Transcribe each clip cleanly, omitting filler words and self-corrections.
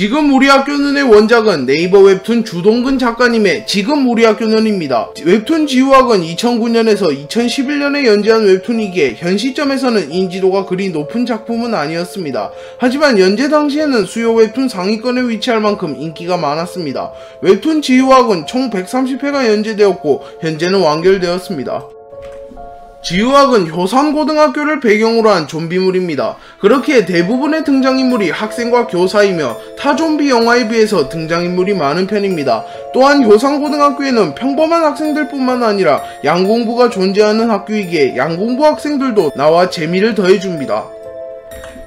지금 우리 학교는의 원작은 네이버 웹툰 주동근 작가님의 지금 우리 학교는입니다. 웹툰 지우학은 2009년에서 2011년에 연재한 웹툰이기에 현 시점에서는 인지도가 그리 높은 작품은 아니었습니다. 하지만 연재 당시에는 수요 웹툰 상위권에 위치할 만큼 인기가 많았습니다. 웹툰 지우학은 총 130회가 연재되었고 현재는 완결되었습니다. 지우학은 효산고등학교를 배경으로 한 좀비물입니다. 그렇기에 대부분의 등장인물이 학생과 교사이며 타 좀비 영화에 비해서 등장인물이 많은 편입니다. 또한 효산고등학교에는 평범한 학생들 뿐만 아니라 양공부가 존재하는 학교이기에 양공부 학생들도 나와 재미를 더해줍니다.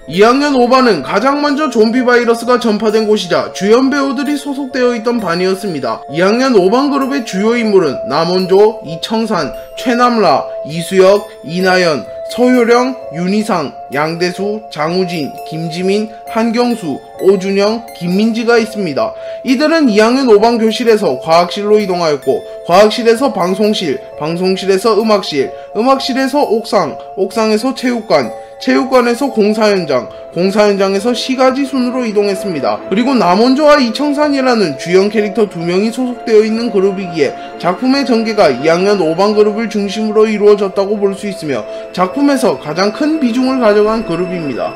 2학년 5반은 가장 먼저 좀비 바이러스가 전파된 곳이자 주연 배우들이 소속되어 있던 반이었습니다. 2학년 5반 그룹의 주요 인물은 남원조, 이청산, 최남라, 이수혁, 이나연, 서효령, 윤희상, 양대수, 장우진, 김지민, 한경수, 오준영, 김민지가 있습니다. 이들은 2학년 5반 교실에서 과학실로 이동하였고 과학실에서 방송실, 방송실에서 음악실, 음악실에서 옥상, 옥상에서 체육관, 체육관에서 공사현장, 공사현장에서 시가지 순으로 이동했습니다. 그리고 남원조와 이청산이라는 주연 캐릭터 2명이 소속되어 있는 그룹이기에 작품의 전개가 2학년 5반 그룹을 중심으로 이루어졌다고 볼 수 있으며 작품에서 가장 큰 비중을 가져간 그룹입니다.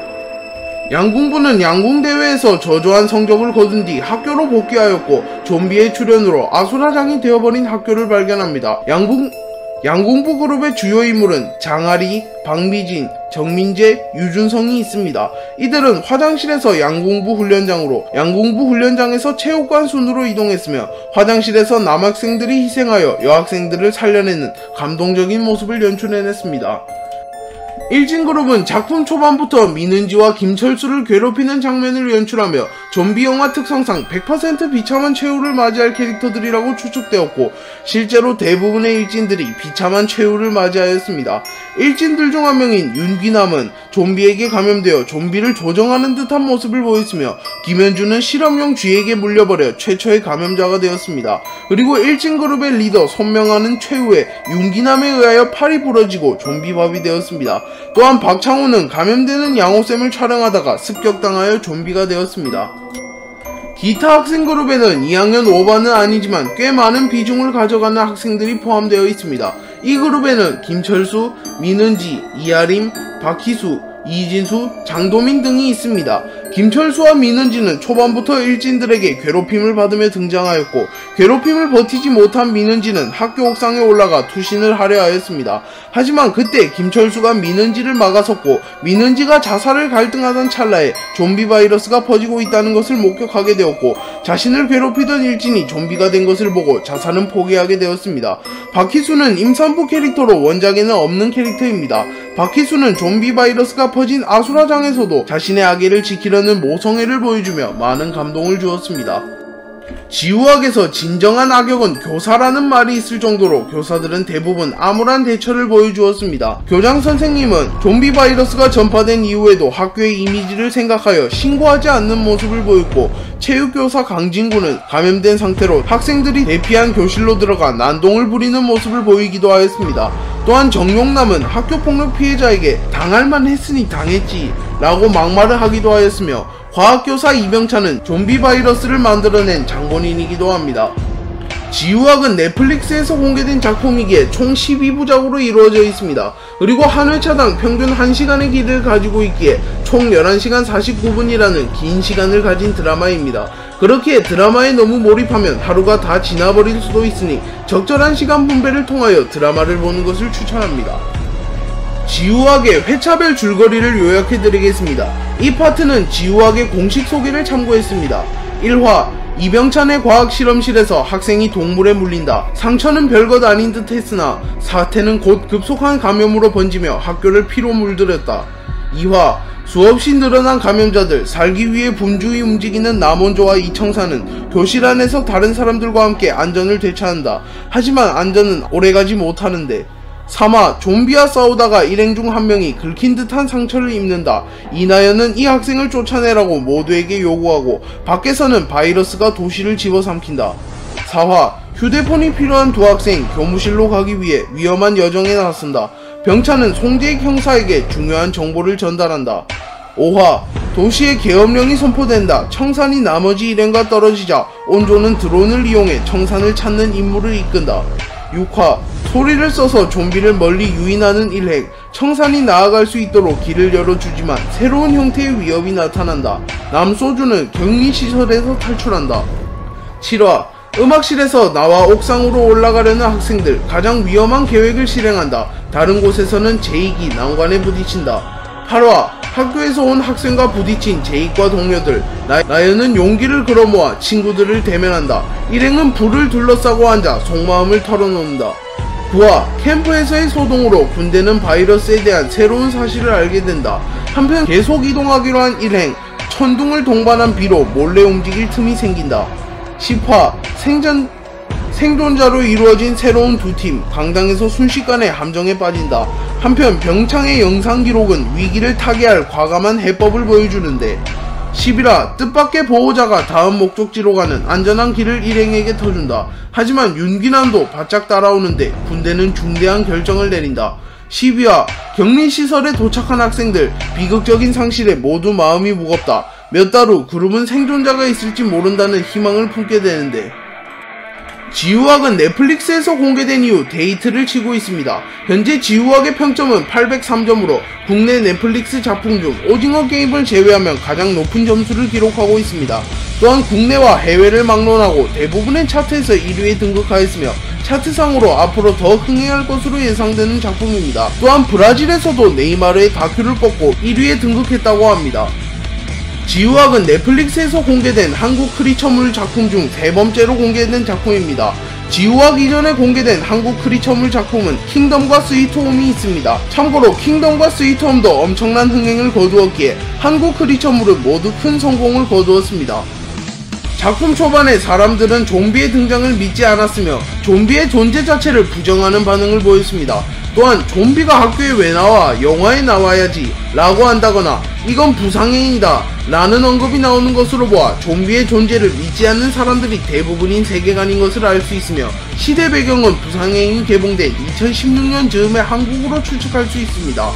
양궁부는 양궁대회에서 저조한 성적을 거둔 뒤 학교로 복귀하였고 좀비의 출현으로 아수라장이 되어버린 학교를 발견합니다. 양궁부 그룹의 주요 인물은 장아리, 박미진, 정민재, 유준성이 있습니다. 이들은 화장실에서 양궁부 훈련장으로, 양궁부 훈련장에서 체육관 순으로 이동했으며 화장실에서 남학생들이 희생하여 여학생들을 살려내는 감동적인 모습을 연출해냈습니다. 일진그룹은 작품 초반부터 민은지와 김철수를 괴롭히는 장면을 연출하며 좀비 영화 특성상 100% 비참한 최후를 맞이할 캐릭터들이라고 추측되었고 실제로 대부분의 일진들이 비참한 최후를 맞이하였습니다. 일진들 중 한 명인 윤귀남은 좀비에게 감염되어 좀비를 조정하는 듯한 모습을 보였으며 김현주는 실험용 쥐에게 물려버려 최초의 감염자가 되었습니다. 그리고 일진그룹의 리더 손명아는 최후에 윤귀남에 의하여 팔이 부러지고 좀비밥이 되었습니다. 또한 박창호는 감염되는 양호쌤을 촬영하다가 습격당하여 좀비가 되었습니다. 기타 학생 그룹에는 2학년 5반은 아니지만 꽤 많은 비중을 가져가는 학생들이 포함되어 있습니다. 이 그룹에는 김철수, 민은지, 이아림, 박희수, 이진수, 장도민 등이 있습니다. 김철수와 민은지는 초반부터 일진들에게 괴롭힘을 받으며 등장하였고 괴롭힘을 버티지 못한 민은지는 학교 옥상에 올라가 투신을 하려 하였습니다. 하지만 그때 김철수가 민은지를 막아섰고 민은지가 자살을 갈등하던 찰나에 좀비 바이러스가 퍼지고 있다는 것을 목격하게 되었고 자신을 괴롭히던 일진이 좀비가 된 것을 보고 자살은 포기하게 되었습니다. 박희수는 임산부 캐릭터로 원작에는 없는 캐릭터입니다. 박희수는 좀비 바이러스가 퍼진 아수라장에서도 자신의 아기를 지키려는 모성애를 보여주며 많은 감동을 주었습니다. 지우학에서 진정한 악역은 교사라는 말이 있을 정도로 교사들은 대부분 암울한 대처를 보여주었습니다. 교장 선생님은 좀비 바이러스가 전파된 이후에도 학교의 이미지를 생각하여 신고하지 않는 모습을 보였고 체육교사 강진구는 감염된 상태로 학생들이 대피한 교실로 들어가 난동을 부리는 모습을 보이기도 하였습니다. 또한 정용남은 학교폭력 피해자에게 당할만 했으니 당했지 라고 막말을 하기도 하였으며 과학교사 이병찬은 좀비 바이러스를 만들어낸 장본인이기도 합니다. 지우학은 넷플릭스에서 공개된 작품이기에 총 12부작으로 이루어져 있습니다. 그리고 한 회차당 평균 1시간의 길이를 가지고 있기에 총 11시간 49분이라는 긴 시간을 가진 드라마입니다. 그렇기에 드라마에 너무 몰입하면 하루가 다 지나버릴 수도 있으니 적절한 시간 분배를 통하여 드라마를 보는 것을 추천합니다. 지우학의 회차별 줄거리를 요약해드리겠습니다. 이 파트는 지우학의 공식 소개를 참고했습니다. 1화 이병찬의 과학실험실에서 학생이 동물에 물린다. 상처는 별것 아닌 듯 했으나 사태는 곧 급속한 감염으로 번지며 학교를 피로 물들였다. 2화 수없이 늘어난 감염자들, 살기 위해 분주히 움직이는 남원조와 이청산은 교실 안에서 다른 사람들과 함께 안전을 되찾는다. 하지만 안전은 오래가지 못하는데 3화 좀비와 싸우다가 일행 중 한 명이 긁힌 듯한 상처를 입는다. 이나연은 이 학생을 쫓아내라고 모두에게 요구하고 밖에서는 바이러스가 도시를 집어삼킨다. 4화 휴대폰이 필요한 두 학생 교무실로 가기 위해 위험한 여정에 나선다. 병찬은 송재익 형사에게 중요한 정보를 전달한다. 5화 도시의 계엄령이 선포된다. 청산이 나머지 일행과 떨어지자 온조는 드론을 이용해 청산을 찾는 임무를 이끈다. 6화 소리를 써서 좀비를 멀리 유인하는 일행. 청산이 나아갈 수 있도록 길을 열어주지만 새로운 형태의 위협이 나타난다. 남소주는 격리시설에서 탈출한다. 7화 음악실에서 나와 옥상으로 올라가려는 학생들. 가장 위험한 계획을 실행한다. 다른 곳에서는 제익이 난관에 부딪힌다. 8화 학교에서 온 학생과 부딪힌 제익과 동료들. 나연은 용기를 걸어모아 친구들을 대면한다. 일행은 불을 둘러싸고 앉아 속마음을 털어놓는다. 9화 캠프에서의 소동으로 군대는 바이러스에 대한 새로운 사실을 알게 된다. 한편 계속 이동하기로 한 일행. 천둥을 동반한 비로 몰래 움직일 틈이 생긴다. 10화 생존자로 이루어진 새로운 두 팀. 강당에서 순식간에 함정에 빠진다. 한편 병창의 영상 기록은 위기를 타개할 과감한 해법을 보여주는데 11화 뜻밖의 보호자가 다음 목적지로 가는 안전한 길을 일행에게 터준다. 하지만 윤기남도 바짝 따라오는데 군대는 중대한 결정을 내린다. 12화 격리시설에 도착한 학생들. 비극적인 상실에 모두 마음이 무겁다. 몇 달 후 그룹은 생존자가 있을지 모른다는 희망을 품게 되는데 지우학은 넷플릭스에서 공개된 이후 데이트를 치고 있습니다. 현재 지우학의 평점은 803점으로 국내 넷플릭스 작품 중 오징어 게임을 제외하면 가장 높은 점수를 기록하고 있습니다. 또한 국내와 해외를 막론하고 대부분의 차트에서 1위에 등극하였으며 차트상으로 앞으로 더 흥행할 것으로 예상되는 작품입니다. 또한 브라질에서도 네이마르의 다큐를 뽑고 1위에 등극했다고 합니다. 지우학은 넷플릭스에서 공개된 한국 크리처물 작품 중 세 번째로 공개된 작품입니다. 지우학 이전에 공개된 한국 크리처물 작품은 킹덤과 스위트홈이 있습니다. 참고로 킹덤과 스위트홈도 엄청난 흥행을 거두었기에 한국 크리처물은 모두 큰 성공을 거두었습니다. 작품 초반에 사람들은 좀비의 등장을 믿지 않았으며 좀비의 존재 자체를 부정하는 반응을 보였습니다. 또한 좀비가 학교에 왜 나와? 영화에 나와야지 라고 한다거나 이건 부상행위다 라는 언급이 나오는 것으로 보아 좀비의 존재를 믿지 않는 사람들이 대부분인 세계관인 것을 알 수 있으며 시대 배경은 부상행위 개봉된 2016년 즈음의 한국으로 추측할 수 있습니다.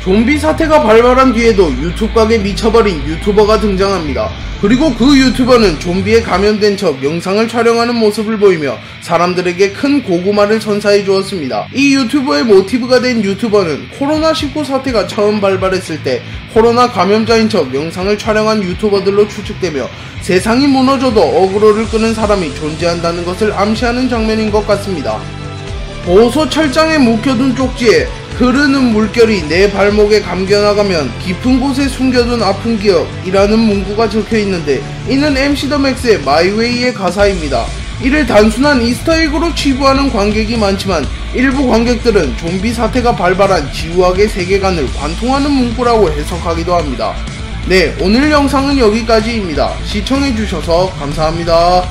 좀비 사태가 발발한 뒤에도 유튜브 각에 미쳐버린 유튜버가 등장합니다. 그리고 그 유튜버는 좀비에 감염된 척 영상을 촬영하는 모습을 보이며 사람들에게 큰 고구마를 선사해 주었습니다. 이 유튜버의 모티브가 된 유튜버는 코로나19 사태가 처음 발발했을 때 코로나 감염자인 척 영상을 촬영한 유튜버들로 추측되며 세상이 무너져도 어그로를 끄는 사람이 존재한다는 것을 암시하는 장면인 것 같습니다. 보호소 철장에 묵혀둔 쪽지에 흐르는 물결이 내 발목에 감겨나가면 깊은 곳에 숨겨둔 아픈 기억이라는 문구가 적혀있는데 이는 MC 더 맥스의 마이웨이의 가사입니다. 이를 단순한 이스터에그로 치부하는 관객이 많지만 일부 관객들은 좀비 사태가 발발한 지우학의 세계관을 관통하는 문구라고 해석하기도 합니다. 네, 오늘 영상은 여기까지입니다. 시청해주셔서 감사합니다.